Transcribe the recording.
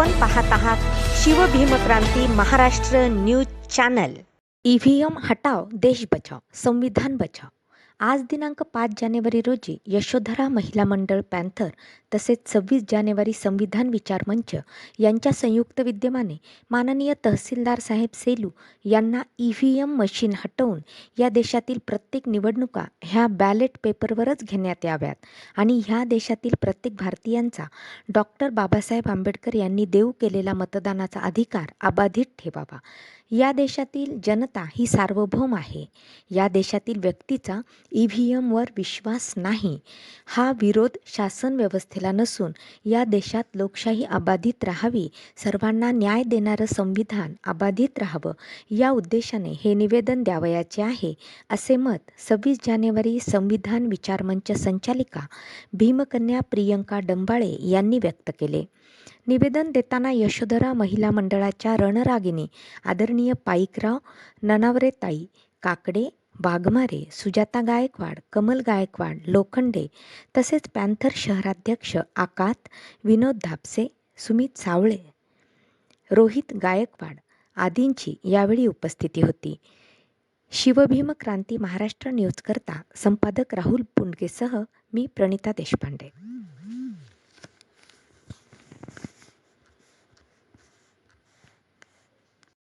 आपण पाहत आहात Shivbhimkranti Maharashtra news channel. EVM हटाव देश बचाव संविधान बचाव। आज दिनांक 5 जानेवारी रोजी यशोधरा महिला मंडळ पॅन्थर तसेच 26 जानेवारी संविधान विचार मंच यांच्या संयुक्त विद्यमाने माननीय तहसीलदार साहेब सेलू यांना ईव्हीएम मशीन हटवून या देशातील प्रत्येक निवडणुका ह्या बॅलेट पेपरवरच घेण्यात याव्यात आणि ह्या देशातील प्रत्येक भारतीयांचा डॉक्टर बाबासाहेब आंबेडकर यांनी देऊ केलेला मतदानाचा अधिकार अबाधित ठेवावा। या देशातील जनता ही सार्वभौम आहे। या देशातील व्यक्तीचा ईव्हीएमवर विश्वास नाही। हा विरोध शासन व्यवस्थेला नसून या देशात लोकशाही अबाधित राहावी, सर्वांना न्याय देणारं संविधान अबाधित राहावं या उद्देशाने हे निवेदन द्यावयाचे आहे, असे मत 26 जानेवारी संविधान विचार मंच संचालिका भीमकन्या प्रियंका डंबाळे यांनी व्यक्त केले। निवेदन देताना यशोधरा महिला मंडळाच्या रणरागिणी आदरणीय पाईकराव ननावरेताई काकडे, वाघमारे, सुजाता गायकवाड, कमल गायकवाड, लोखंडे तसेच पॅन्थर शहराध्यक्ष आकात, विनोद धापसे, सुमित सावळे, रोहित गायकवाड आदींची यावेळी उपस्थिती होती। शिवभीमक्रांती महाराष्ट्र न्यूज करता संपादक राहुल पुंडगेसह मी प्रणिता देशपांडे।